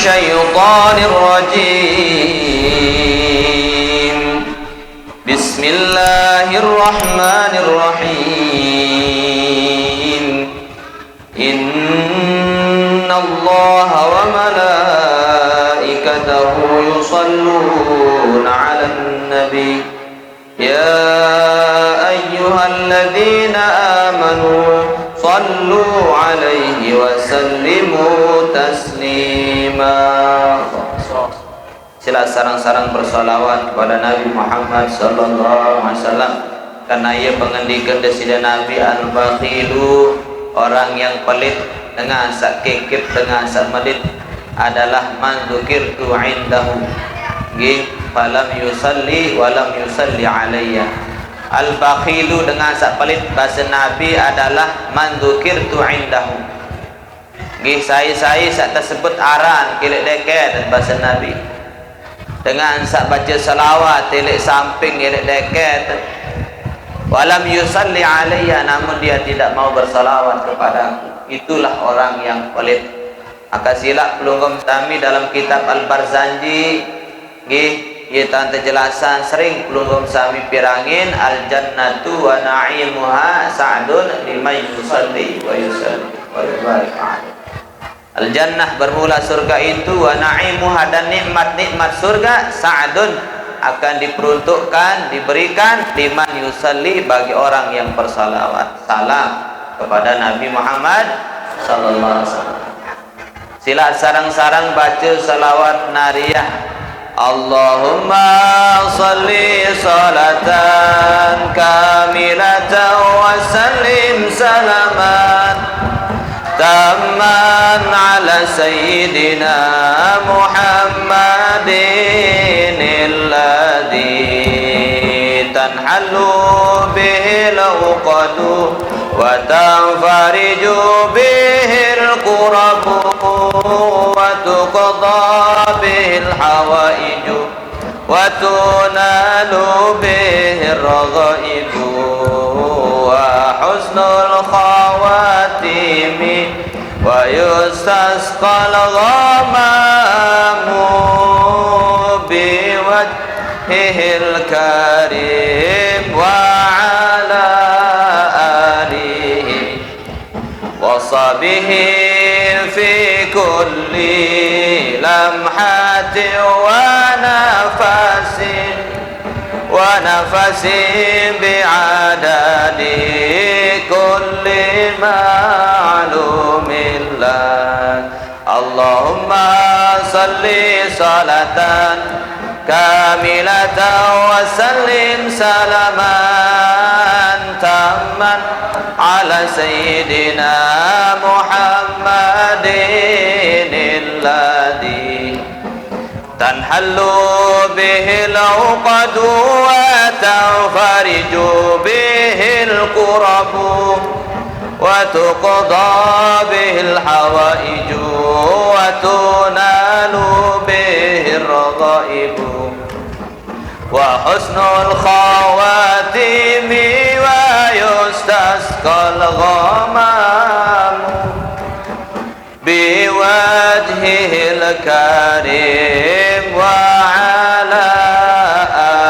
الشيطان الرجيم. بسم الله الرحمن الرحيم. إن الله وملائكته يصلون على النبي يا أيها الذين آمنوا صلوا عليه وسلموا تسليما. Sila sarang-sarang bersalawat kepada Nabi Muhammad sallallahu alaihi wasallam, karena ia pengendikan desida Nabi al-bakhilu, orang yang pelit dengan sakikip dengan samadit adalah man dzukirtu indahu falam yusalli walam yusalli alayya. Al-bakhilu dengan sak pelit bahasa Nabi adalah man dzukirtu indahu. Saya sak tersebut aran kilik deket bahasa Nabi. Dengan sak baca salawat tilik samping kilik deket. Walam yusalli alayya, namun dia tidak mau bersalawat kepadaku. Itulah orang yang pelit. Maka silap pelunggum kami dalam kitab Al-Barzanji ia tanda jelasan sering pelunggum sami pirangin al-jannatu wa na'imuha sa'dun liman yusalli wa yusalli wa yubarik alaihi. Al-jannah bermula surga itu, wa na'imuha dan nikmat-nikmat surga sa'dun akan diperuntukkan, diberikan liman yusalli bagi orang yang bersalawat salam kepada Nabi Muhammad sallallahu alaihi wasallam. Sila sarang-sarang baca salawat nariyah. Allahumma salli salatan kamilatan wa sallim salaman tamman ala sayyidina Muhammadin alladhi tanhalu bihi al-uqadu wa tanfariju bihi al-qurabu wa tuqda bihi al-hawaiju wa tunalu bihi al-raghaibu wa husnul khawatimi wa yustasqal ghamamu biwajhihil karim wa ala alihi wa sahbihi fi kulli lamhatin wa nafasin bi'adadi kulli ma'lumin lak. Allahumma salli salatan kamilatan wa sallim salaman tamman ala sayyidina Muhammadin alladhi tanhallu bihi al-uqadu wa tanfariju bihi al-qurabu wa tuqda bihi al-hawaiju wa tunalu bihi al-raghaibu wa husnul khawatimi wa yustasqal ghamamu biwajhihil karim wa ala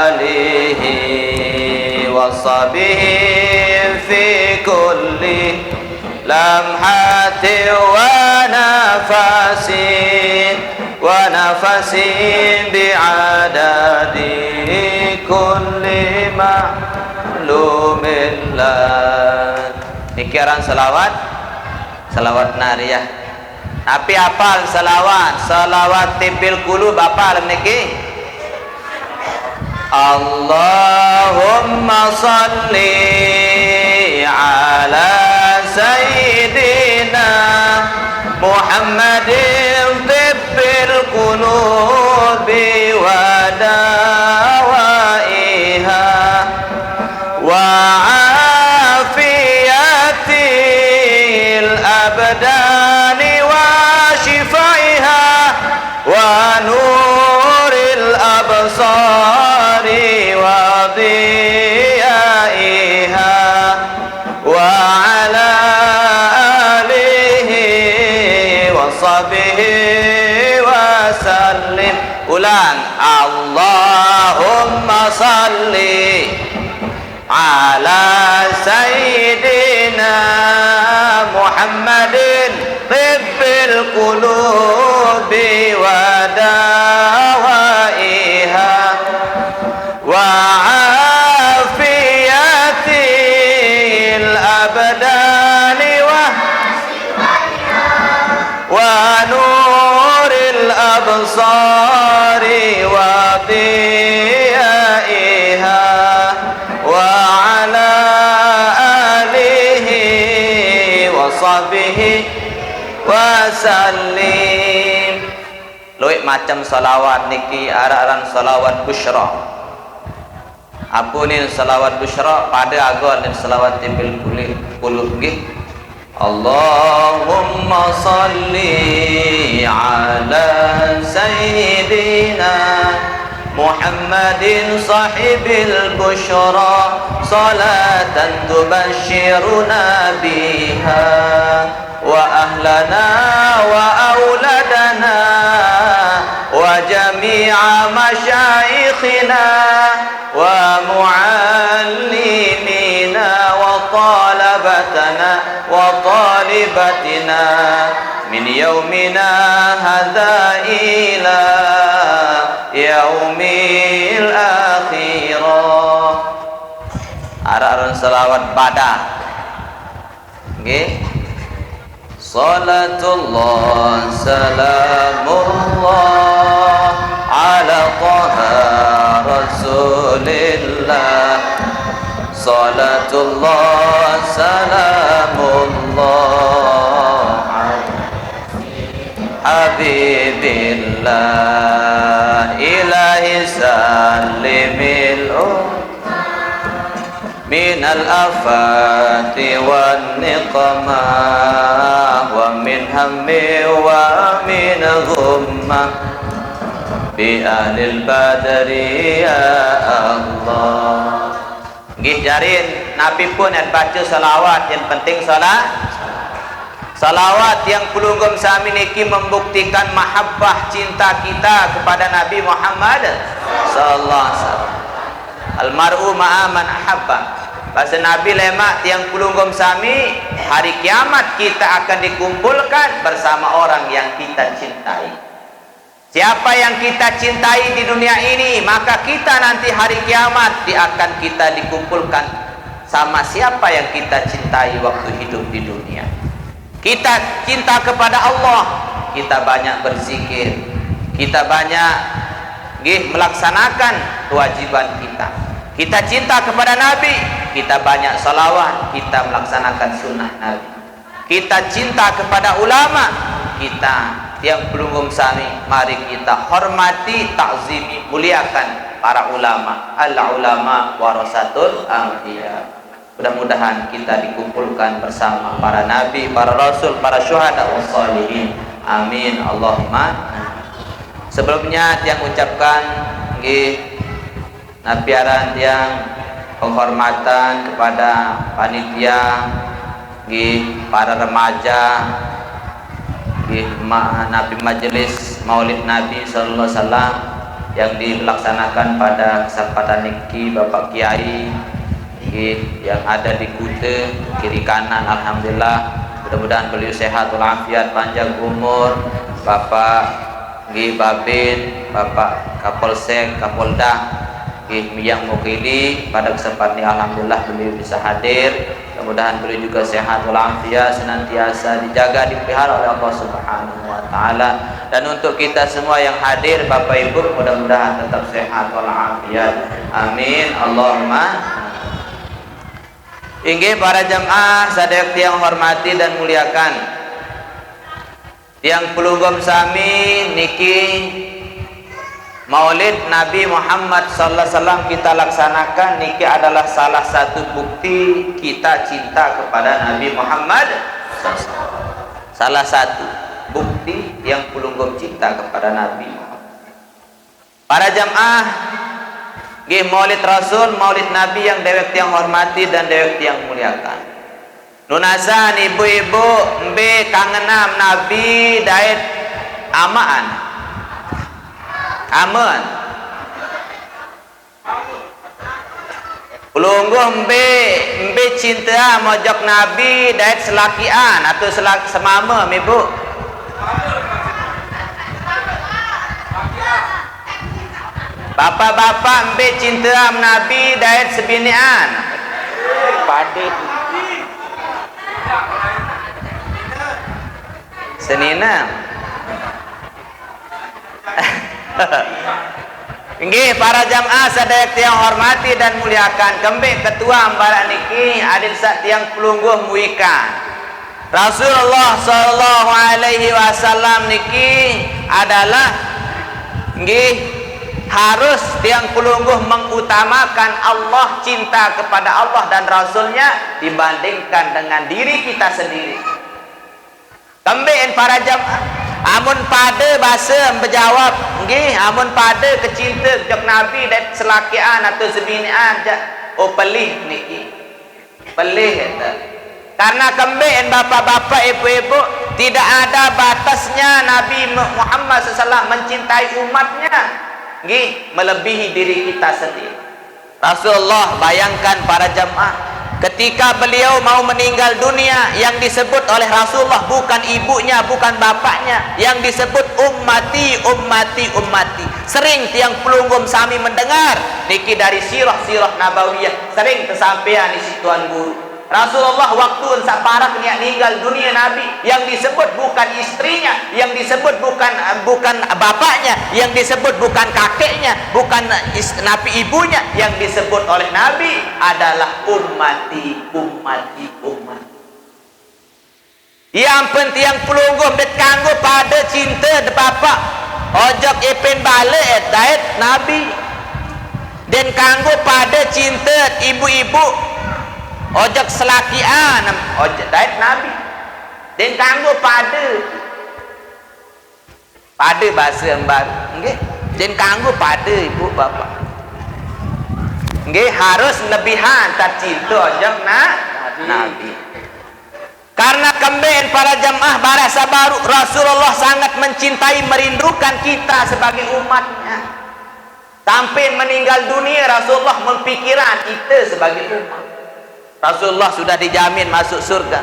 alihi wa sahbihi fi kulli lamhatin wa nafasin bi'adadi kulli ma'lumin lak. Nikiran salawat nariyah. Tapi apal salawat tipil qulub apal niki. Allahumma salli ala sayyidina Muhammadin tibbil qulubi wa dawaiha wa afiyatil abdani wa shifaiha wa nuril absari wa diyaiha wa ala alihi wa sahbihi wa sallim. Ulang. Allahumma salli ala sayyidina Muhammadin tibbil qulubi wa dawaiha wa afiyatil abdani wa nuril absari wa diyaiha wa ala alihi wa sahbihi wa sallim. Luwih macam salawat niki aran salawat busyra. Apunin salawat busyra pada agon dan salawat bil qulub nggih. Allahumma salli ala sayyidina Muhammadin sahibil busyra salatan tubashshiruna biha wa ahlana wa auladana wa jami'a masyaikhina wa muallimina wa talabatana wa talibatina min yaumina hadza ila yaumil akhirah. Aran salawat badah nggih. Salatullah salamullah ala taha rasulillah. Salatullah salamullah habibillah ilahi salimil minal afati wan niqamah wa min hammi wa min ghumma bi ahlil badri ya Allah. Nggih jarin Nabi pun yang baca salawat, yang penting salawat yang pelunggum sami niki membuktikan mahabbah cinta kita kepada Nabi Muhammad sallallahu alaihi wasallam. Almar'u ma'a man ahabba. Bahasa Nabi lemak yang pelunggum sami, hari kiamat kita akan dikumpulkan bersama orang yang kita cintai. Siapa yang kita cintai di dunia ini, maka kita nanti hari kiamat akan kita dikumpulkan sama siapa yang kita cintai waktu hidup di dunia. Kita cinta kepada Allah, kita banyak berzikir, kita banyak melaksanakan kewajiban kita. Kita cinta kepada Nabi, kita banyak salawat, kita melaksanakan sunnah Nabi. Kita cinta kepada ulama, kita yang belum sami, mari kita hormati, takzimi, muliakan para ulama. Al ulama warasatul anbiya. Mudah-mudahan kita dikumpulkan bersama para nabi, para rasul, para syuhada was shalihin. Amin Allahumma. Sebelumnya yang ucapkan nabiaran yang penghormatan kepada panitia, para remaja, Nabi Majelis Maulid Nabi Sallallahu Alaihi Wasallam yang dilaksanakan pada kesempatan niki Bapak Kiai yang ada di Kute kiri kanan. Alhamdulillah, mudah-mudahan beliau sehat walafiat, panjang umur. Bapak Babin, Bapak Kapolsek, Kapolda yang mewakili pada kesempatan ini, alhamdulillah beliau bisa hadir. Mudah-mudahan beliau juga sehat walafiat, senantiasa dijaga, dipelihara oleh Allah Subhanahu wa taala. Dan untuk kita semua yang hadir, Bapak Ibu, mudah-mudahan tetap sehat walafiat. Amin Allahumma. Inggih para jamaah sadaya yang hormati dan muliakan, yang pelunggum sami niki Maulid Nabi Muhammad sallallahu alaihi wasallam kita laksanakan niki adalah salah satu bukti kita cinta kepada Nabi Muhammad sallallahu alaihi wasallam. Salah satu bukti yang pelunggum cinta kepada Nabi Muhammad. Para jamaah Maulid Rasul, Maulid Nabi yang dewek yang hormati dan dewek yang muliakan. Nunasan ibu-ibu mbe kangenam Nabi daet amaan. Amun pelungguh mbe cinta mojok Nabi daet selakian atau semama ibu. Bapak-bapak mbe cinta Nabi daet sebinian. Pade. Senina. Nggih para jamaah sadaya tiang hormati dan muliakan, kembali ketua ambara niki adil sak tiang pelungguh muikan. Rasulullah sallallahu alaihi wasallam niki adalah nggih harus tiang pelungguh mengutamakan Allah, cinta kepada Allah dan Rasulnya dibandingkan dengan diri kita sendiri. Kembali para jamaah amun pada bahasa berjawab nggih amun pada kecinta jok Nabi dan selakian atau sebinian oh pelih niki pelih eta karena kembali bapak-bapak ibu-ibu tidak ada batasnya Nabi Muhammad SAW mencintai umatnya nggih melebihi diri kita sendiri. Rasulullah bayangkan para jamaah ketika beliau mau meninggal dunia, yang disebut oleh Rasulullah bukan ibunya, bukan bapaknya, yang disebut ummati, ummati, ummati. Sering tiang pelunggum sami mendengar niki dari sirah-sirah nabawiyah, sering kesampaian di situan guru. Rasulullah waktu saparak niat ninggal dunia Nabi, yang disebut bukan istrinya, yang disebut bukan bapaknya, yang disebut bukan kakeknya, bukan Nabi ibunya, yang disebut oleh Nabi adalah ummati, ummati, ummati. Yang penting yang pelunggum det kanggo pada cinta de bapak ojok epen bale daet Nabi dan kanggo pada cinta ibu-ibu ojok selakian ojok daet Nabi dan kanggo pada bahasa yang baru nggih dan kanggo pada ibu bapak nggih harus lebihan tak cinta ojok Nabi. Karena kembali para jamaah barasa baru Rasulullah sangat mencintai merindukan kita sebagai umatnya. Sampai meninggal dunia Rasulullah mempikiran kita sebagai umat. Rasulullah sudah dijamin masuk surga.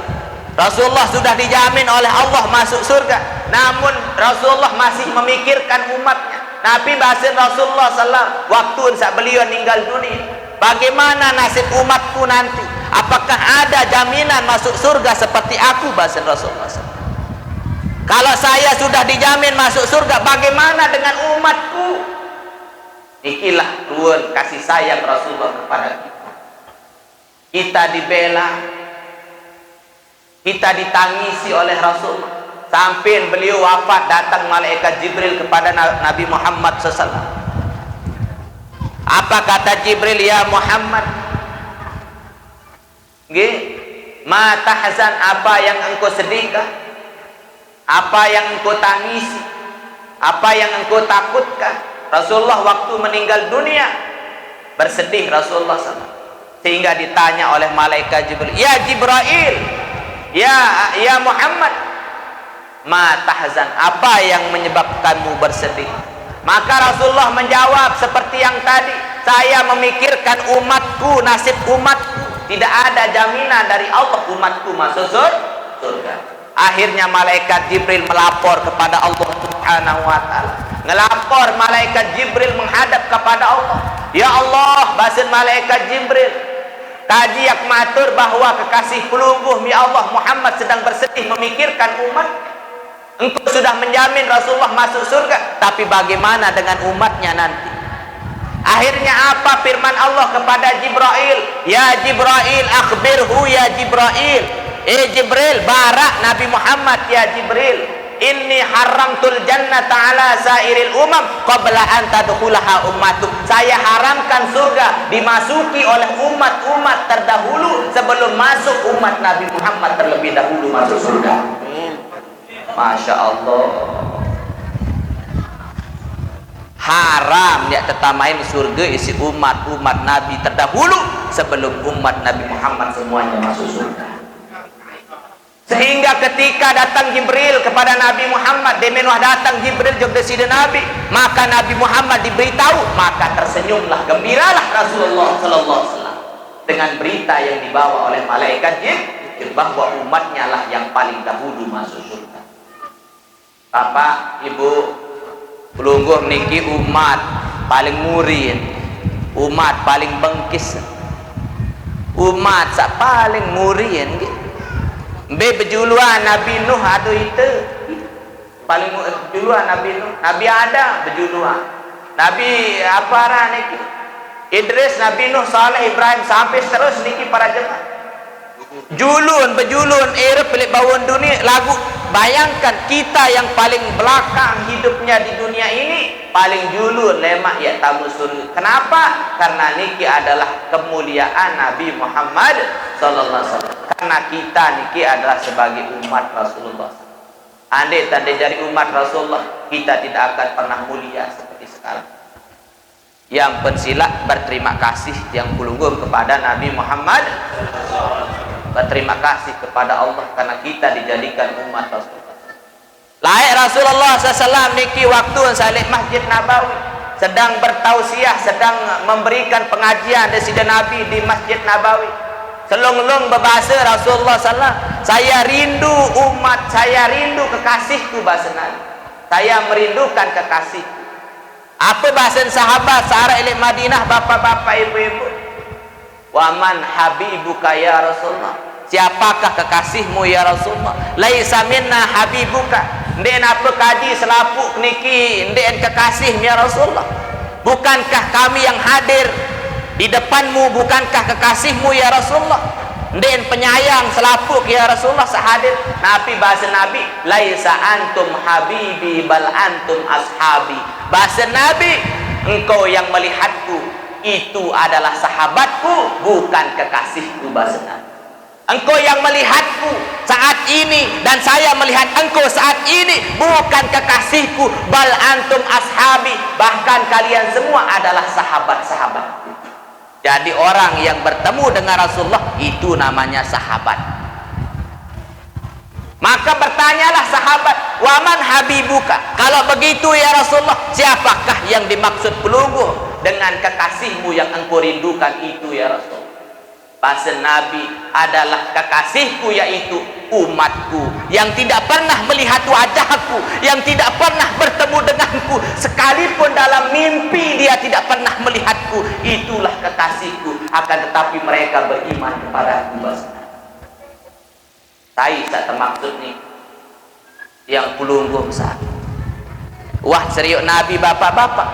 Rasulullah sudah dijamin oleh Allah masuk surga. Namun Rasulullah masih memikirkan umatnya. Nabi bahasa Rasulullah SAW waktu saat beliau meninggal dunia, bagaimana nasib umatku nanti? Apakah ada jaminan masuk surga seperti aku, bahasa Rasulullah SAW? Kalau saya sudah dijamin masuk surga, bagaimana dengan umatku? Ikilah ruang kasih sayang Rasulullah kepada kita. Kita dibela, kita ditangisi oleh Rasulullah. Sampai beliau wafat datang malaikat Jibril kepada Nabi Muhammad SAW. Apa kata Jibril? Ya Muhammad, nggih, ma tahzan, apa yang engkau sedihkan, apa yang engkau tangisi, apa yang engkau takutkan. Rasulullah waktu meninggal dunia bersedih Rasulullah SAW. Sehingga ditanya oleh malaikat Jibril, ya Jibril, ya Muhammad, ma tahzan, apa yang menyebabkanmu bersedih? Maka Rasulullah menjawab seperti yang tadi, saya memikirkan umatku, nasib umatku. Tidak ada jaminan dari Allah umatku masuk surga. Akhirnya malaikat Jibril melapor kepada Allah Subhanahu wa taala. Ngelapor malaikat Jibril menghadap kepada Allah. Ya Allah, basin malaikat Jibril, tadi yang matur bahwa kekasih pelungguh mi Allah Muhammad sedang bersedih memikirkan umat. Engkau sudah menjamin Rasulullah masuk surga, tapi bagaimana dengan umatnya nanti? Akhirnya apa firman Allah kepada Jibril? Ya Jibril, akhbirhu ya Jibril. Jibril, barak Nabi Muhammad ya Jibril. Inni haramtul jannata ala sairil umam qabla an tadkhulaha ummatu. Saya haramkan surga dimasuki oleh umat-umat terdahulu sebelum masuk umat Nabi Muhammad terlebih dahulu masuk surga. Masya Allah. Haram ya tetamain surga isi umat-umat Nabi terdahulu sebelum umat Nabi Muhammad semuanya masuk surga. Sehingga ketika datang Jibril kepada Nabi Muhammad, demenuh datang Jibril juga sida Nabi, maka Nabi Muhammad diberitahu, maka tersenyumlah, gembiralah Rasulullah sallallahu alaihi wasallam dengan berita yang dibawa oleh malaikat Jibril bahwa umatnya lah yang paling dahulu masuk surga. Bapak, Ibu, pelungguh niki umat paling murin, umat paling bengkis, umat sak paling murin gitu. Be berjuluan Nabi Nuh atau itu paling berjuluan Nabi Nuh, Nabi Adam berjuluan, Nabi apa niki Idris, Nabi Nuh, Saleh, Ibrahim sampai terus niki para jemaah julun berjulun era pelik bawon dunia lagu. Bayangkan kita yang paling belakang hidupnya di dunia ini paling julun lemak ya tamu surga. Kenapa? Karena niki adalah kemuliaan Nabi Muhammad sallallahu alaihi wasallam. Karena kita niki adalah sebagai umat Rasulullah. Andai tanda dari umat Rasulullah, kita tidak akan pernah mulia seperti sekarang. Yang pensila berterima kasih yang pelungguh kepada Nabi Muhammad, berterima kasih kepada Allah karena kita dijadikan umat Rasulullah. Laik Rasulullah SAW niki waktu salih Masjid Nabawi sedang bertausiah, sedang memberikan pengajian dari sida Nabi di Masjid Nabawi. Selong-long berbahasa Rasulullah SAW, saya rindu umat, saya rindu kekasihku, bahasa Nabi. Saya merindukan kekasihku. Apa bahasa sahabat searah ilik Madinah, bapak-bapak, ibu-ibu? Waman habibuka ya Rasulullah? Siapakah kekasihmu ya Rasulullah? Laisa minna habibuka. Ndek apa kaji selapuk niki ndek kekasih ya Rasulullah? Bukankah kami yang hadir di depanmu, bukankah kekasihmu ya Rasulullah? Ndek penyayang selapuk ya Rasulullah sehadir. Nabi bahasa Nabi, laisa antum habibi bal antum ashabi. Bahasa Nabi, engkau yang melihatku itu adalah sahabatku, bukan kekasihku, bahasa Nabi. Engkau yang melihatku saat ini dan saya melihat engkau saat ini, bukan kekasihku, bal antum ashabi, bahkan kalian semua adalah sahabat-sahabatku. Jadi orang yang bertemu dengan Rasulullah itu namanya sahabat. Maka bertanyalah sahabat, waman habibuka? Kalau begitu ya Rasulullah, siapakah yang dimaksud pelungguh dengan kekasihmu yang engkau rindukan itu ya Rasul? Bahasa Nabi adalah kekasihku, yaitu umatku yang tidak pernah melihat wajahku, yang tidak pernah bertemu denganku, sekalipun dalam mimpi dia tidak pernah melihatku. Itulah kekasihku, akan tetapi mereka beriman kepada aku. Saya tak termaksud nih yang pelungguh besar. Wah serius Nabi, bapak-bapak.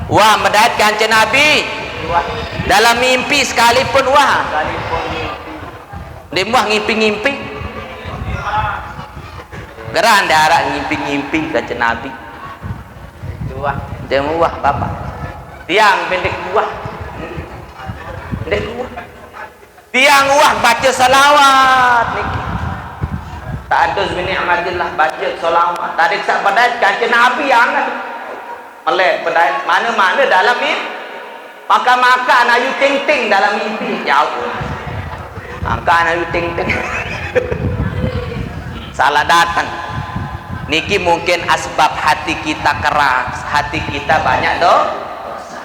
Wah medait kanca Nabi. Dalam mimpi sekalipun wah. Dia wah ngimpi-ngimpi. Geran darah ngimpi-ngimpi kanca Nabi. Wah, dia wah bapak. Tiang pendek wah. Pendek wah. Tiang wah baca salawat niki. Ta'adduz bi ni'matillah, baca salawat. Tadi sak pedai kanca Nabi angan. Melek pedai mana-mana dalam mimpi. Maka ayu ting-ting dalam mimpi. Ya Allah. Maka ayu ting-ting. Salah datang. Niki mungkin asbab hati kita keras, hati kita banyak dosa.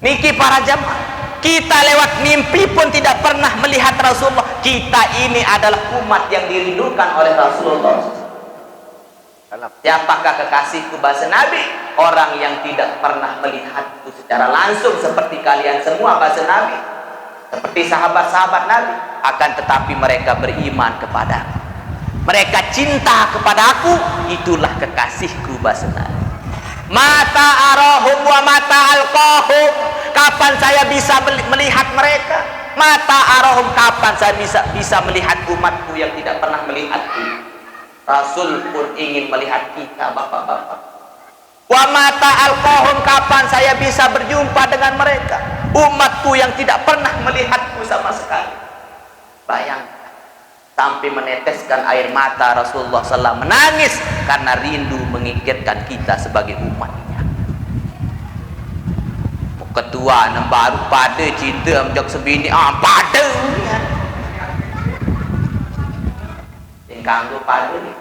Niki para jemaah, kita lewat mimpi pun tidak pernah melihat Rasulullah. Kita ini adalah umat yang dirindukan oleh Rasulullah. Siapakah kekasihku, bahasa Nabi? Orang yang tidak pernah melihatku secara langsung seperti kalian semua, bahasa Nabi. Seperti sahabat-sahabat Nabi, akan tetapi mereka beriman kepadaku, mereka cinta kepadaku. Itulah kekasihku, bahasa Nabi. Mata arahum wa mata alqahum. Kapan saya bisa melihat mereka? Mata arahum, kapan saya bisa melihat umatku yang tidak pernah melihatku? Rasul pun ingin melihat kita, bapak-bapak. Wa mata alqahum, kapan saya bisa berjumpa dengan mereka? Umatku yang tidak pernah melihatku sama sekali. Bayangkan, sampai meneteskan air mata Rasulullah SAW, menangis karena rindu mengingatkan kita sebagai umatnya. Ketua baru pada cinta menjak sebini pada kanggo padu ni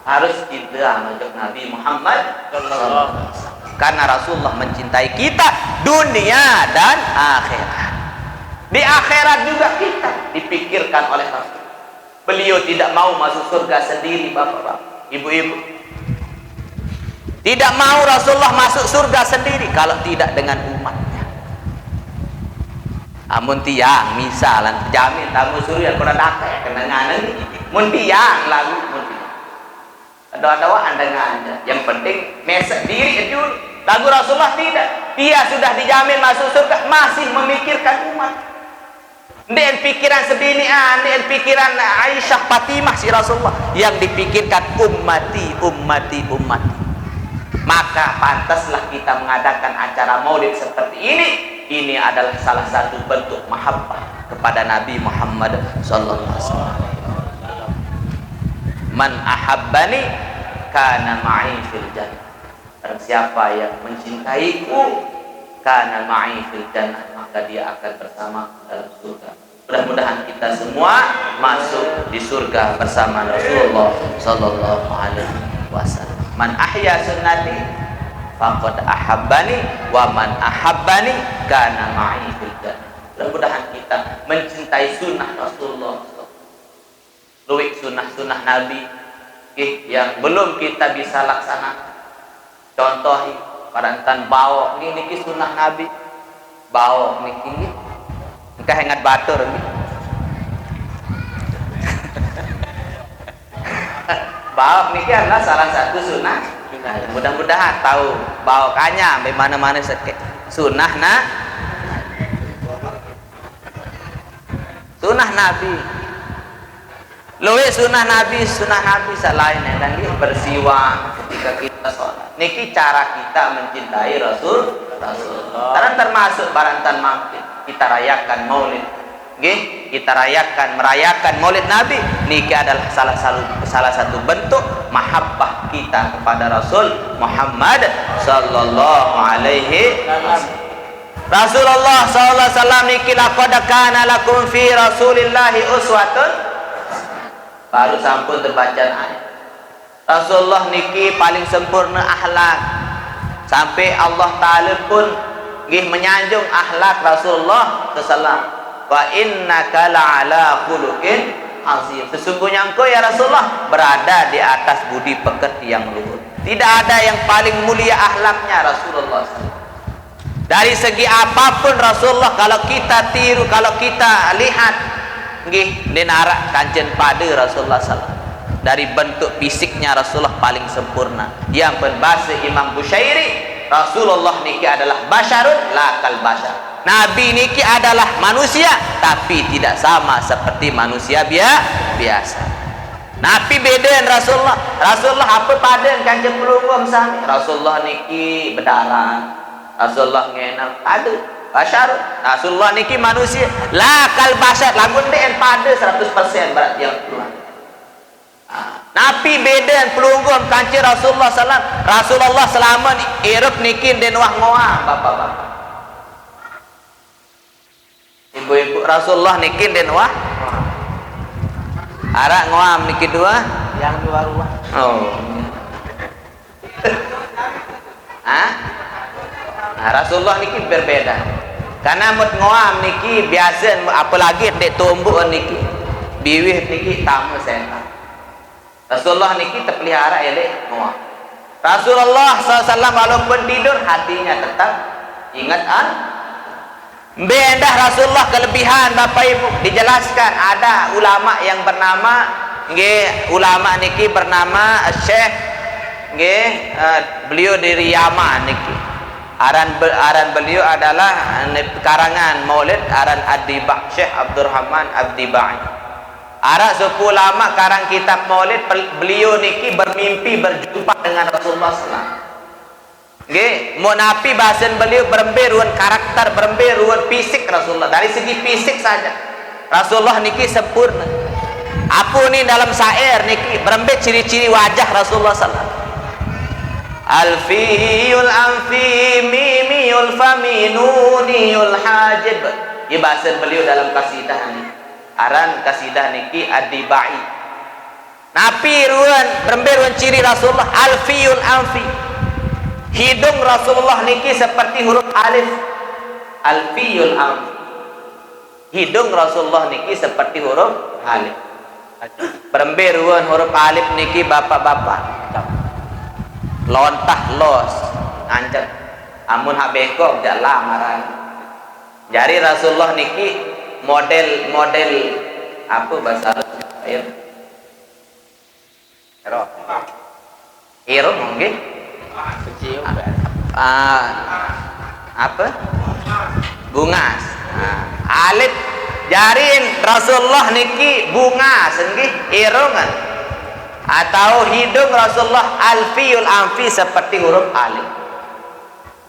harus cinta majok Nabi Muhammad sallallahu alaihi wasallam. Karena Rasulullah mencintai kita dunia dan akhirat. Di akhirat juga kita dipikirkan oleh Rasul. Beliau tidak mau masuk surga sendiri, bapak-bapak, ibu-ibu. Tidak mau Rasulullah masuk surga sendiri kalau tidak dengan umatnya. Amun tiang misalan jamin tamu surya kuna dake kenangan mun tiang lagu mun ada dengan anda. Yang penting mesak diri itu. Lagu Rasulullah tidak. Dia sudah dijamin masuk surga, masih memikirkan umat. Dengan pikiran sebinian, dengan pikiran Aisyah Fatimah si Rasulullah yang dipikirkan ummati. Maka pantaslah kita mengadakan acara maulid seperti ini. Ini adalah salah satu bentuk mahabbah kepada Nabi Muhammad sallallahu alaihi wasallam. Man ahabbani kana ma'i fil jannah. Barang siapa yang mencintaiku kana ma'i fil jannah, maka dia akan bersama dalam surga. Mudah-mudahan kita semua masuk di surga bersama Rasulullah sallallahu alaihi wasallam. Man ahya sunnati faqad ahabbani wa man ahabbani kana ma'i fil jannah. Mudah-mudahan kita mencintai sunnah Rasulullah, luwih sunnah-sunnah Nabi yang belum kita bisa laksanakan. Contoh parantan bawok niki sunnah Nabi. Bawok niki engkau ingat batur ni. Bawok niki adalah salah satu sunnah. Mudah-mudahan tahu bawokannya bagaimana sekek sunnah sunnah Nabi. Luwe sunnah Nabi selain dan dia bersiwak ketika kita sholat. Niki cara kita mencintai Rasulullah. Karena termasuk barantan mampir kita rayakan maulid. Kita merayakan maulid Nabi. Niki adalah salah satu bentuk mahabbah kita kepada Rasul Muhammad sallallahu alaihi wasallam. Rasulullah sallallahu alaihi wasallam niki laqad kana lakum fi Rasulillahi uswatun. Baru sampun terbaca ayat. Rasulullah niki paling sempurna akhlak. Sampai Allah Ta'ala pun menyanjung akhlak Rasulullah sallallahu. Wa innaka la'ala khuluqin azim. Sesungguhnya engkau ya Rasulullah berada di atas budi pekerti yang luhur. Tidak ada yang paling mulia akhlaknya Rasulullah sallallahu. Dari segi apapun Rasulullah kalau kita tiru, kalau kita lihat dinarak kanjen pada Rasulullah SAW. Dari bentuk fisiknya Rasulullah paling sempurna. Yang berbahasa Imam Bushairi, Rasulullah niki adalah basyarun lakal basyar. Nabi niki adalah manusia tapi tidak sama seperti manusia biasa. Nabi beda dengan Rasulullah. Rasulullah apa pada kanjen pelunggung sami. Rasulullah niki berdarah. Rasulullah ngenam ada basyar. Rasulullah niki manusia lakal basyar lagun den pada 100% berat yang keluar. Nabi beda dan pelunggum kancir Rasulullah sallam. Rasulullah selama irup niki den wah ngoah bapak-bapak. Ibu-ibu Rasulullah niki den wah. Arak ngoam niki dua yang dua ruah. Oh. Rasulullah niki berbeda. Karena mut ngoam niki biasa apalagi dek tumbuk niki biwih niki tamu setan. Rasulullah niki terpelihara ya dek ngoam. Rasulullah SAW walaupun tidur hatinya tetap ingat Bendah Rasulullah kelebihan Bapak Ibu dijelaskan. Ada ulama yang bernama ulama niki bernama Syekh beliau dari Yaman niki. Aran beliau adalah karangan maulid aran Ad-Diba, Syekh Abdurrahman Ad-Dibai. Arak suku lama karang kitab maulid beliau niki bermimpi berjumpa dengan Rasulullah SAW. Mau napi bahasan beliau beremberuan karakter, beremberuan fisik Rasulullah. Dari segi fisik saja Rasulullah niki sempurna. Apa ni dalam syair niki berembe ciri-ciri wajah Rasulullah SAW. Alfiyul anfi mimiyul fami nuniyul hajib. Ini bahasa beliau dalam kasidah ini. Aran kasidah niki Ad-Dibai. Napi ruan berember ciri Rasulullah alfiyul amfi. Hidung Rasulullah niki seperti huruf alif. Alfiyul amfi. Hidung Rasulullah niki seperti huruf alif. Berember ruan huruf alif niki bapak-bapak. Lontah los ngancet. Amun habengkok jak lamaran. Jari Rasulullah niki model apa bahasa ayo. Hero mungkin apa bungas alif jarin Rasulullah niki bungas nggih irongan atau hidung Rasulullah alfiyul amfi seperti huruf alif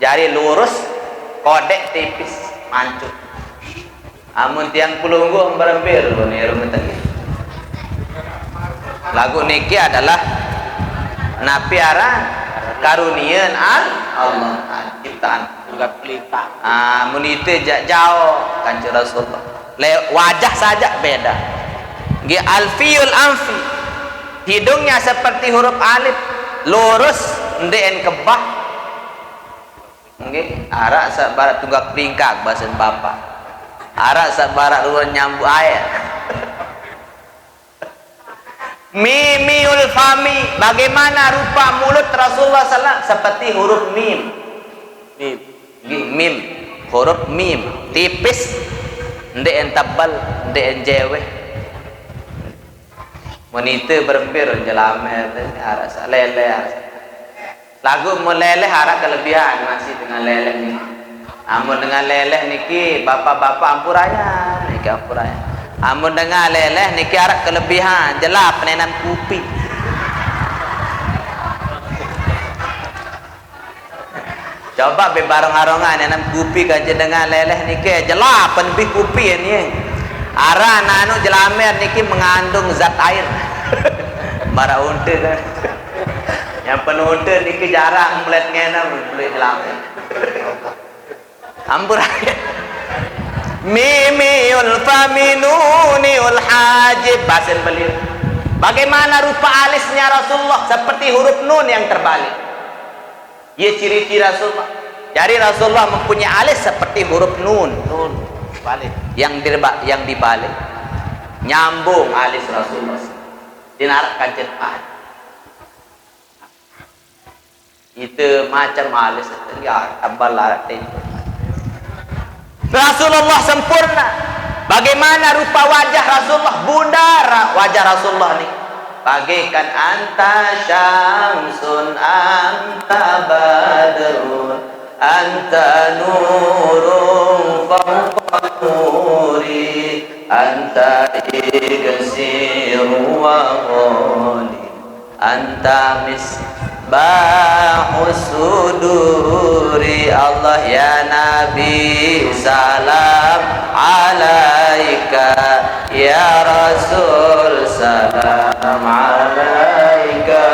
jari lurus kodek tipis mancuk amun tiang pulunggu berembir irung tengah. Lagu niki adalah napiaran karunian Allah ciptaan juga pelita munite jauh kanjeng Rasulullah wajah saja beda nggih alfiyul amfi hidungnya seperti huruf alif lurus ndeen kebah nggih arak sabarat tunggak pingkak bahasa bapak arak sabarat ruan nyambu ayat mimiul fami bagaimana rupa mulut Rasulullah SAW seperti huruf mim mim huruf mim tipis ndeen tebal ndeen jewe monite berempir jelamer arah lele lagu meleleh arah kelebihan masih dengan leleh nih amun dengan leleh niki bapak-bapak ampuraya niki ampuraya amun dengan leleh niki arak kelebihan jelap nenam kupi coba bebareng-arongan nenam kupi kaje dengan leleh niki jelap penbih kupi ini arah nanu jelamer niki mengandung zat air marah unte kan yang penuh unte niki jarang melihat ngenam beli jelamer ampun mimiul faminuniul hajib basen beliau bagaimana rupa alisnya Rasulullah seperti huruf nun yang terbalik ya ciri-ciri Rasulullah jadi Rasulullah mempunyai alis seperti huruf nun balik yang dibalik nyambung alis Rasulullah dinarakkan cepat itu macam alis ya tambah larat Rasulullah sempurna. Bagaimana rupa wajah Rasulullah? Bundar wajah Rasulullah nih. Bagaikan anta syamsun, anta badrun, anta nurun fawqa nuri, anta iksiru wa ghali, anta misbahus suduri. Allah ya Nabi salam alaika, ya Rasul salam alaika,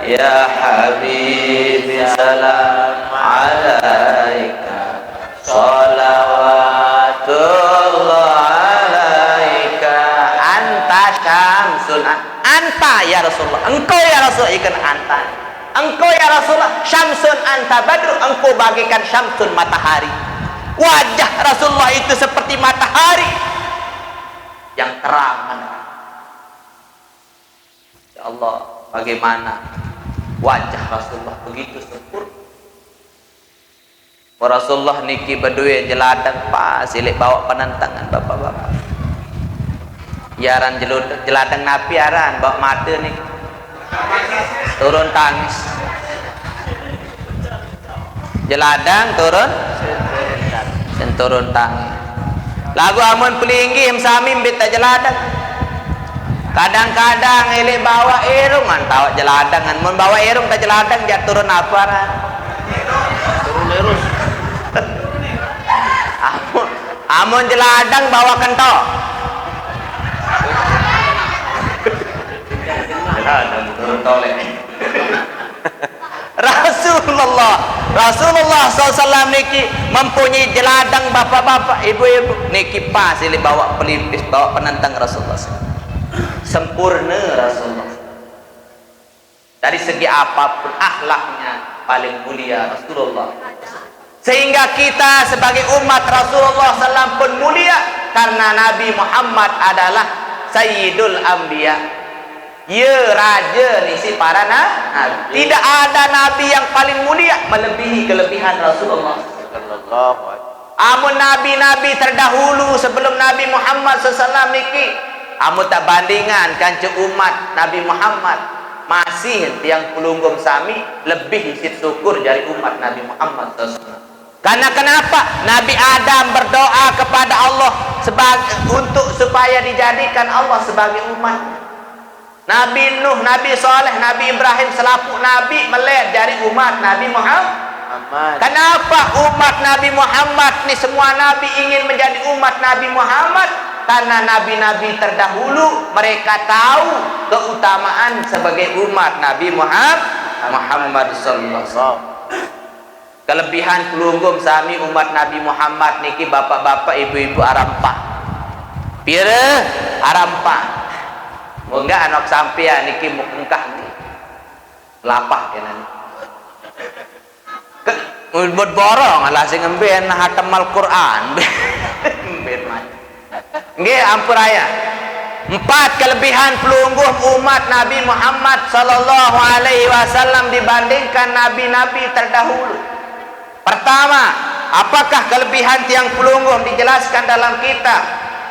ya Habibi salam alaika, salawatullah alaika. Anta syamsun, anta ya Rasulullah, engkau ya Rasul ikan anta, engkau ya Rasulullah syamsun anta badru, engkau bagikan syamsun matahari. Wajah Rasulullah itu seperti matahari yang terang menerang. Ya Allah, bagaimana wajah Rasulullah begitu sempurna. Rasulullah niki bedue jeladang pas silik bawa penentangan bapak-bapak. Yaran jeladang napi aran bawa mata nih turun tangis. Jeladang turun tangis. Lagu amun pelinggi samim beta jeladang. Kadang-kadang ele bawa irung tawa jeladang, mun bawa irung ta jeladang dia turun apa ran? Turun irus. Amun jeladang bawa kentok. Jeladang turun tolek. Rasulullah SAW niki mempunyai jeladang bapak-bapak, ibu-ibu niki pas ini bawa pelipis, bawa penentang Rasulullah. Sempurna Rasulullah. dari segi apapun akhlaknya paling mulia Rasulullah. Sehingga kita sebagai umat Rasulullah SAW pun mulia karena Nabi Muhammad adalah Sayyidul Anbiya. Ya, raja ni si para nabi. Tidak ada nabi yang paling mulia melebihi kelebihan Rasulullah. Amun nabi-nabi terdahulu sebelum Nabi Muhammad SAW niki, amun tak bandingan kanca umat Nabi Muhammad, masih yang pelunggum sami lebih isi syukur dari umat Nabi Muhammad SAW. Karena kenapa? Nabi Adam berdoa kepada Allah untuk supaya dijadikan Allah sebagai umat. Nabi Nuh, Nabi Saleh, Nabi Ibrahim selaku Nabi melek dari umat Nabi Muhammad. Kenapa umat Nabi Muhammad ni semua Nabi ingin menjadi umat Nabi Muhammad? Karena Nabi-Nabi terdahulu mereka tahu keutamaan sebagai umat Nabi Muhammad sallallahu alaihi wasallam. Kelebihan pelunggum sami umat Nabi Muhammad niki bapak-bapak ibu-ibu arampah. Pira arampah. Enggak anak sampean niki mukengkah ni. Lapah kenan. Ulbut borong ala sing emben hatam Al-Qur'an. Emben mah. Nggih ampuraya. 4 kelebihan pelungguh umat Nabi Muhammad sallallahu alaihi wasallam dibandingkan nabi-nabi terdahulu. Pertama, apakah kelebihan tiang pelungguh dijelaskan dalam kitab?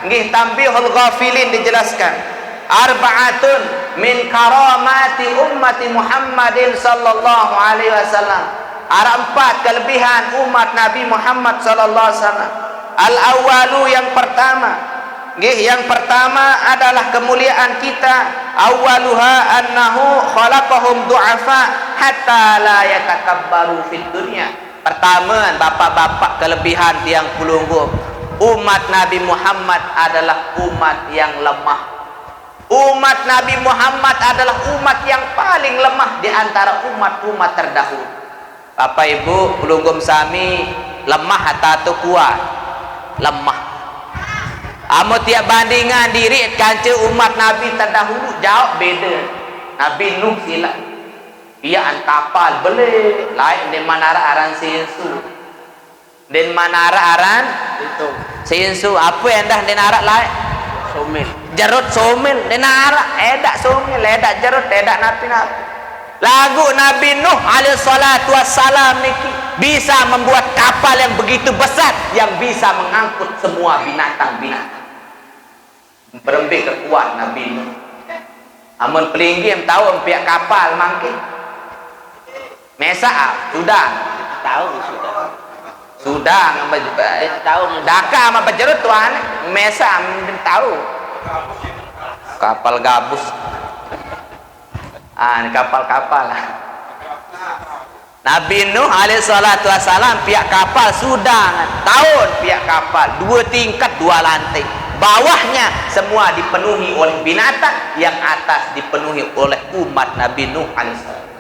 Nggih, Tanbihul Ghafilin dijelaskan. Arba'atun min karamati ummati Muhammadin sallallahu alaihi wasallam. Ada 4 kelebihan umat Nabi Muhammad sallallahu alaihi wasallam. Al-awwalu yang pertama. Nggih, yang pertama adalah kemuliaan kita. Awwaluha annahu khalaqahum du'afa hatta la yatakabbaru fid dunya. Pertama, bapak-bapak kelebihan tiang pelungguh umat Nabi Muhammad adalah umat yang lemah. Umat Nabi Muhammad adalah umat yang paling lemah di antara umat-umat terdahulu. Bapak Ibu pelunggum sami lemah atau kuat? Lemah. Amo tiap bandingan diri kanca umat Nabi terdahulu jauh beda. Nabi Nuh sila ia kapal beli lain di manara aran sinsu dan manara aran itu sinsu apa yang dah di nara lain somil jarut somil di nara edak somil edak jarut edak napi lagu Nabi Nuh alaihi salatu wassalam niki bisa membuat kapal yang begitu besar yang bisa mengangkut semua binatang-binatang. Berembik kekuat Nabi Nuh. Amun pelinggim tahu empiak kapal mangkin Mesa sudah tahu sudah tahu daka sama bejerut tuan Mesa tahu kapal gabus kapal-kapal Nabi Nuh alaihi salatu wassalam pihak kapal sudah tahun pihak kapal 2 tingkat 2 lantai bawahnya semua dipenuhi oleh binatang yang atas dipenuhi oleh umat Nabi Nuh alaihi salam.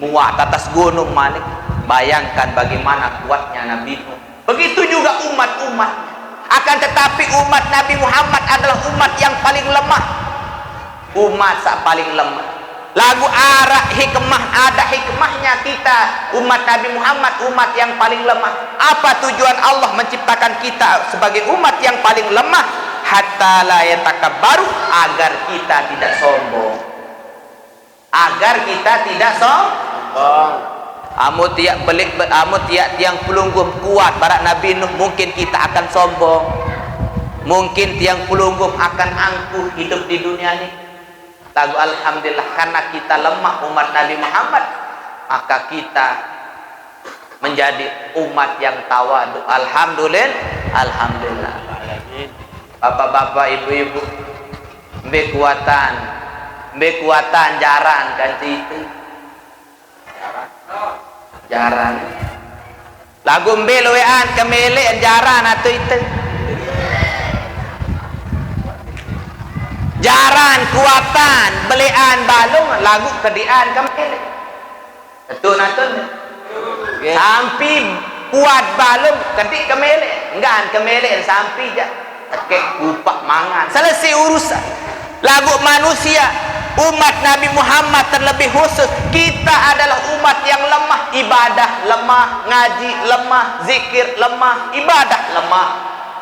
Muat atas gunung Malik. Bayangkan bagaimana kuatnya Nabi Nuh. Begitu juga umat-umat. Akan tetapi umat Nabi Muhammad adalah umat yang paling lemah. Umat sak paling lemah. Lagu arah hikmah ada hikmahnya kita umat Nabi Muhammad umat yang paling lemah. Apa tujuan Allah menciptakan kita sebagai umat yang paling lemah? Hatta la yatakabbaru agar kita tidak sombong. Agar kita tidak sombong. Amu tiak belik amu tiak tiang pelunggum kuat barak Nabi Nuh mungkin kita akan sombong. Mungkin tiang pelunggum akan angkuh hidup di dunia ini. Lagu alhamdulillah karena kita lemah umat Nabi Muhammad maka kita menjadi umat yang tawadu. Alhamdulillah. Alhamdulillah. Bapak-bapak, ibu-ibu, kekuatan jaran kan itu jaran lagu mbeloean kemele jaran atau itu jaran kuatan belian balung lagu kedian kemele itu natun sampai kuat balung kedik kemele enggak kemele sampai je kek kupak mangan selesai urusan lagu manusia umat Nabi Muhammad terlebih khusus, kita adalah umat yang lemah, ibadah lemah, ngaji lemah, zikir lemah, ibadah lemah.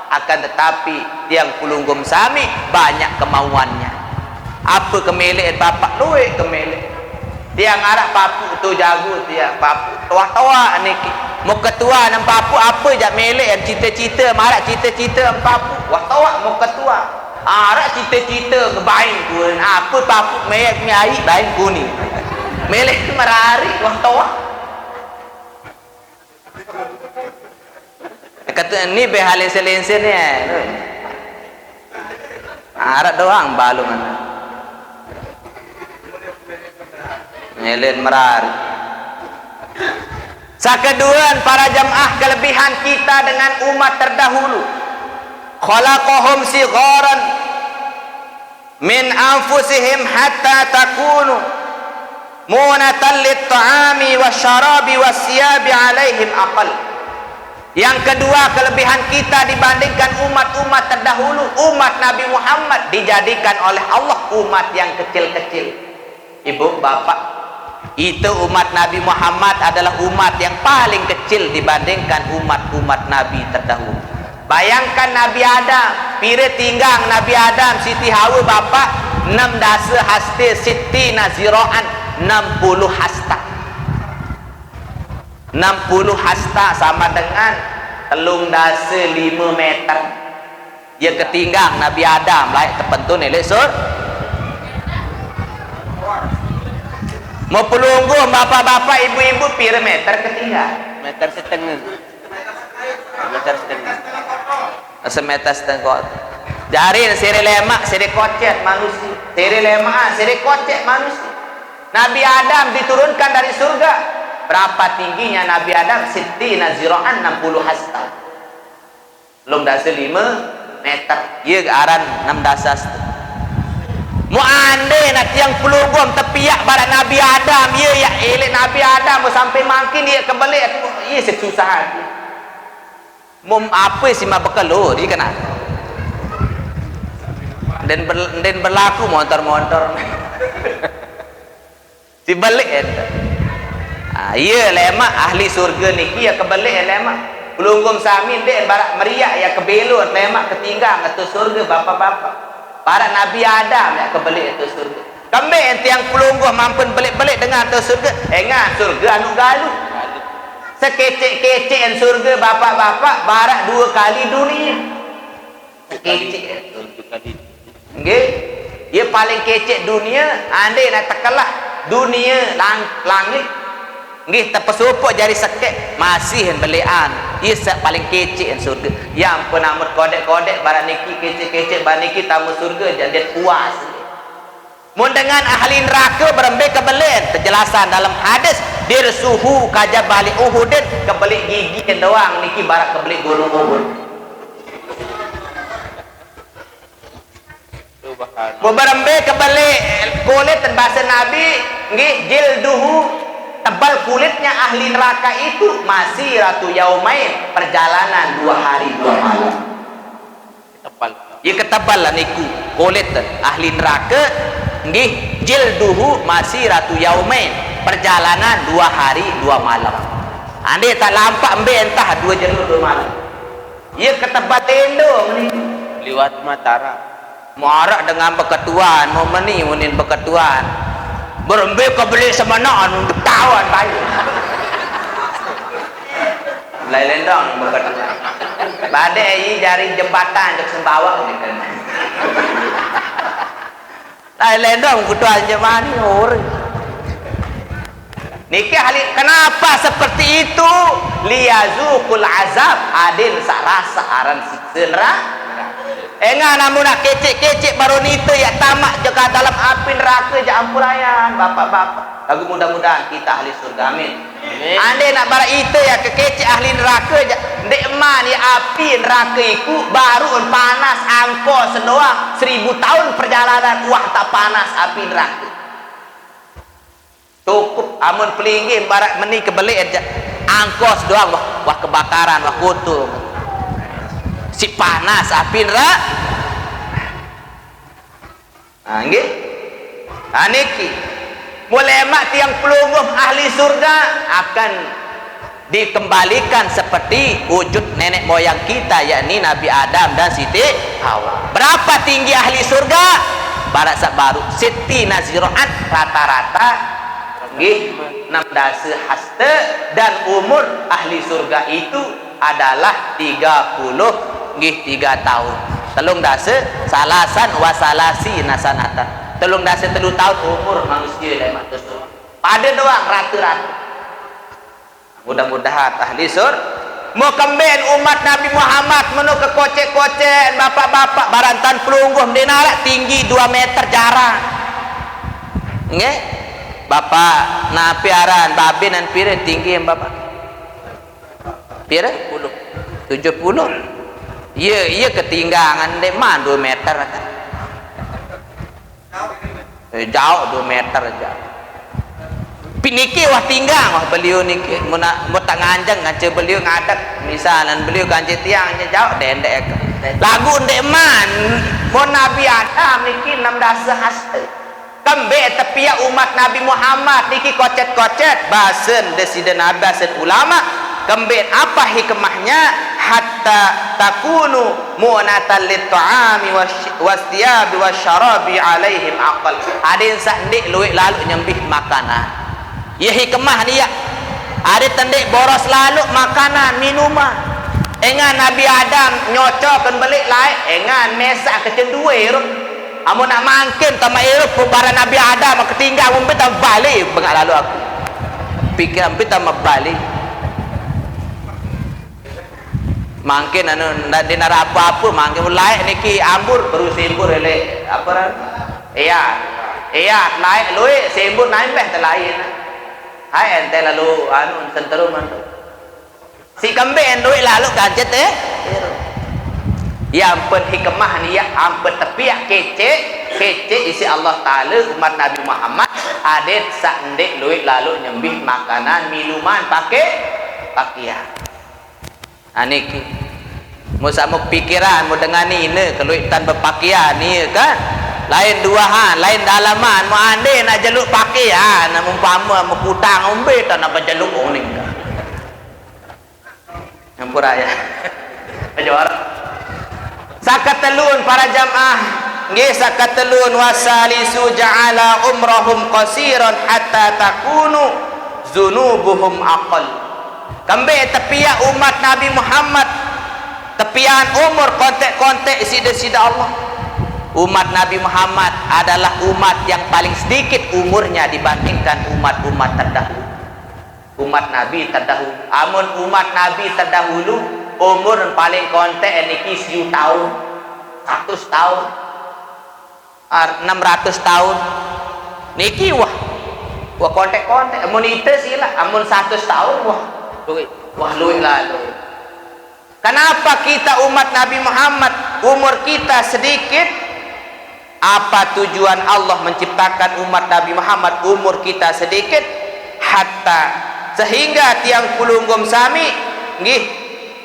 Akan tetapi tiang Pulunggum Sami banyak kemauannya. Apa kemelek bapak luwe kemelek. Tiang arak papu tu jago tiang papu. Tua-tua niki. Mau ketua nang papu apa jak melek cita-cita marak cita-cita papu. Wah tua mau ketua. Arak cita-cita ke bain ku. Apa papu melek mi air bain kuning. Melek merari wah tua. Kata ni be halin-selensen ni. Arak doang balungan. Nyelen merari. Sekeduaan para jamaah kelebihan kita dengan umat terdahulu. Khalaqahum sigharan min anfusihim hatta takunu munatan lit-ta'ami wasyarabi wasyabi alaihim aqal. Yang kedua kelebihan kita dibandingkan umat-umat terdahulu, umat Nabi Muhammad dijadikan oleh Allah umat yang kecil-kecil. Ibu, bapak, itu umat Nabi Muhammad adalah umat yang paling kecil dibandingkan umat-umat Nabi terdahulu. Bayangkan Nabi Adam, pira tinggang Nabi Adam, Siti Hawa bapak 6 dasa haste Siti Naziraan 60 hasta. 60 hasta sama dengan telung dasa 5 meter. Dia ketinggang Nabi Adam layak terpentu nilai sur. Mau pelunggu bapak-bapak ibu-ibu pira meter ketinggal? Meter setengah. Meter setengah. Semeter setengah. Jari seri lemak, seri kocet manusia. Seri lemak, seri kocet manusia. Nabi Adam diturunkan dari surga. Berapa tingginya Nabi Adam? Siti Naziraan 60 hasta. Belum dasar 5 meter. Ia aran 6 dasar. Mu'andai nak yang pelugum tepiak pada Nabi Adam, ia ya elek Nabi Adam sampai makin dia kebalik, ia sesusah hati. Apa sih mah bekalo dia kena. Dan berlaku motor-motor. Si balik ente. Ia lemak ahli surga niki ya kebalik lemak. Pelugum Sami dek barak meriak ya kebelur lemak ketinggang ke surga bapak-bapak. Para Nabi Adam yang kebalik itu surga. Kembali ente yang pelungguh mampu belik-belik dengan itu surga. Enggak surga anu galuh. Sekecek-kecek yang surga bapak-bapak barak 2 kali dunia. Kecek surga. Nggih. Ia paling kecek dunia, andai nak tekelah dunia langit. Nggih terpesupuk jari sekek masih belian. Ia paling kecek yang surga. Yang penamut kodek-kodek barang niki kecek-kecek barang niki tamu surga jadi puas. Mun dengan ahli neraka berembek kebelit penjelasan dalam hadis dir suhu kaja balik Uhudin kebelit gigi doang niki barak kebelit gunung Uhud. Berembek kebelit kulit dan bahasa Nabi nggih jilduhu tebal kulitnya ahli neraka itu masih ratu yaumain perjalanan 2 hari 2 malam. Tebal. Ya ketebal lah niku kulit ahli neraka nggih jilduhu masih ratu yaumain perjalanan 2 hari 2 malam. Andai tak lampak ambil entah 2 jalur 2 malam. Ya ketebal tendo niku liwat Mataram. Muarak dengan beketuan mau meni munin beketuan. Berembek ke beli semenaan untuk tawan bayu. Lain dong berkata. Badai jari jembatan untuk sembawa gitu. Lain dong kutuan jemani orang. Niki ahli kenapa seperti itu? Liyazuqul azab adil sarasa aran siksa neraka. Enggak namun nak kecek-kecek baru nito ya tamak juga dalam api neraka je ampurayan bapak-bapak. Lagu mudah-mudahan kita ahli surga amin. Andai nak bara itu ya kekecek ahli neraka je ndek man ya api neraka iku baru panas angko sedoang 1000 tahun perjalanan wah tak panas api neraka. Cukup amun pelinggih barak meni kebelik aja angkos doang wah kebakaran wah kutu. Si panas api neraka. Nggih. Niki mulai mak tiang pelungguh ahli surga akan dikembalikan seperti wujud nenek moyang kita, yakni Nabi Adam dan Siti Hawa. Berapa tinggi ahli surga? Barat baru Siti Naziraat rata-rata nggih 16 haste, dan umur ahli surga itu adalah 30 nggih 3 tahun. Telung dase salasan wasalasi nasanatan. Telung dase 3 tahun umur manusia dan manusia. Pada doang ratu-ratu. Mudah-mudahan ahli surga mau kembali umat Nabi Muhammad menu ke kocek-kocek bapak-bapak barantan pelungguh dinalak tinggi 2 meter jarak. Nggih? Bapak na piaran babin dan pire tinggi yang bapak? Pire? 70. Iya ketinggangan dek man 2 meter kan. Jauh 2 meter aja. Piniki wah tinggang wah beliau niki mau tak nganjeng ngace beliau ngadat misalan beliau ganci tiangnya jauh dendek lagu ndek man mau Nabi Adam niki 16 haste kembe tepia umat Nabi Muhammad niki kocet-kocet basen desiden abasen ulama kembe apa hikmahnya hatta takunu mu'natan lit-ta'ami was-thiyabi wasyarabi alaihim aqal adin sak ndik luwih lalu nyembih makanan. Ya hikmah dia ada tendek boros lalu makanan minuman engan Nabi Adam nyocokkan balik lain engan mesak kecenduir amun nak mangkin tama irup pembara Nabi Adam ketinggal umpita balik bengak lalu aku pikiran pita balik mangkin anu ndak dinara apa-apa mangkin lain niki ambur baru simbur ele apa iya naik luwe simbur naik beh telain. Hai ente lalu anu senteru mantu. Si kembe endoi lalu gadget ya ampun hikmah nih ya ampun tepiak kece isi Allah Ta'ala umat Nabi Muhammad adet sandek luik lalu nyembih makanan minuman pakai pakaian. Aniki mau sama pikiran mau dengan ini keluik tan berpakaian nih kan lain duahan lain dalaman mau ande nak jaluk pakaian nak mumpama mau putang umbe tak nak jaluk oning hampura ya jawab sakatelun para jamaah nggih sakatelun wasalisu ja'ala umrahum qasiran hatta takunu zunubuhum aqal kambe tepia umat Nabi Muhammad tepian umur kontek-kontek sida-sida Allah. Umat Nabi Muhammad adalah umat yang paling sedikit umurnya dibandingkan umat-umat terdahulu. Umat Nabi terdahulu. Amun umat Nabi terdahulu umur paling kontek niki 1000 tahun, 100 tahun, 600 tahun. Niki wah kontek-kontek. Amun itu silah. Amun 100 tahun wah luwih lalu. Kenapa kita umat Nabi Muhammad umur kita sedikit? Apa tujuan Allah menciptakan umat Nabi Muhammad umur kita sedikit? Hatta sehingga tiang kulunggum sami nggih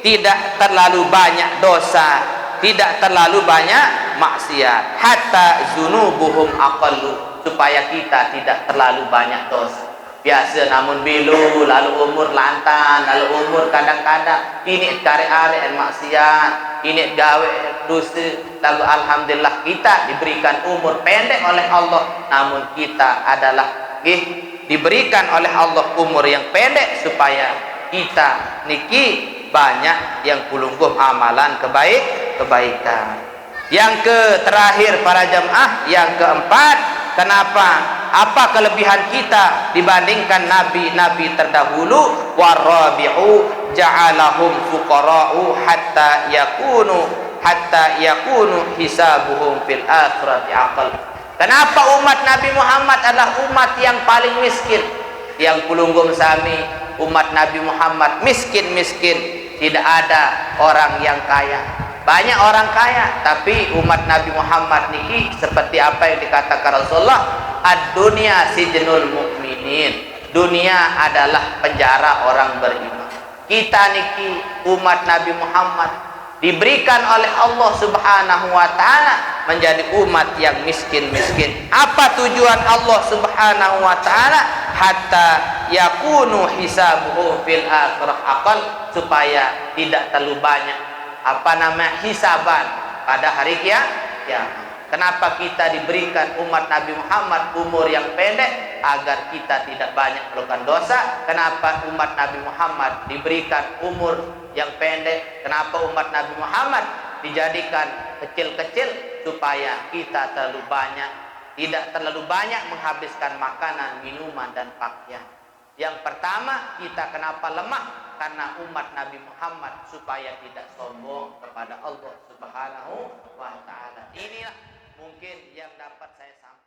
tidak terlalu banyak dosa, tidak terlalu banyak maksiat. Hatta zunubuhum aqallu supaya kita tidak terlalu banyak dosa. Biasa namun bilu lalu umur lantan lalu umur kadang-kadang ini kare-are maksiat ini gawe dosa lalu alhamdulillah kita diberikan umur pendek oleh Allah namun kita adalah diberikan oleh Allah umur yang pendek supaya kita niki banyak yang kulungguh amalan kebaikan. Yang terakhir para jamaah yang keempat, kenapa? Apa kelebihan kita dibandingkan nabi-nabi terdahulu? Warabi'u ja'alahum fuqara'u hatta yakunu hisabuhum fil akhirati aqal. Kenapa umat Nabi Muhammad adalah umat yang paling miskin? Yang kulunggum sami umat Nabi Muhammad miskin-miskin, tidak ada orang yang kaya. Banyak orang kaya, tapi umat Nabi Muhammad niki seperti apa yang dikatakan Rasulullah, ad-dunya sijnul mukminin. Dunia adalah penjara orang beriman. Kita niki umat Nabi Muhammad diberikan oleh Allah Subhanahu wa taala menjadi umat yang miskin-miskin. Apa tujuan Allah Subhanahu wa taala? Hatta yakunu hisabuhu fil akhirah aqal, supaya tidak terlalu banyak hisaban pada hari kiamat. Kenapa kita diberikan umat Nabi Muhammad umur yang pendek? Agar kita tidak banyak melakukan dosa. Kenapa umat Nabi Muhammad diberikan umur yang pendek? Kenapa umat Nabi Muhammad dijadikan kecil-kecil? Supaya kita tidak terlalu banyak menghabiskan makanan, minuman, dan pakaian. Yang pertama, kita kenapa lemah? Karena umat Nabi Muhammad supaya tidak sombong kepada Allah Subhanahu wa taala. Inilah mungkin yang dapat saya sampaikan.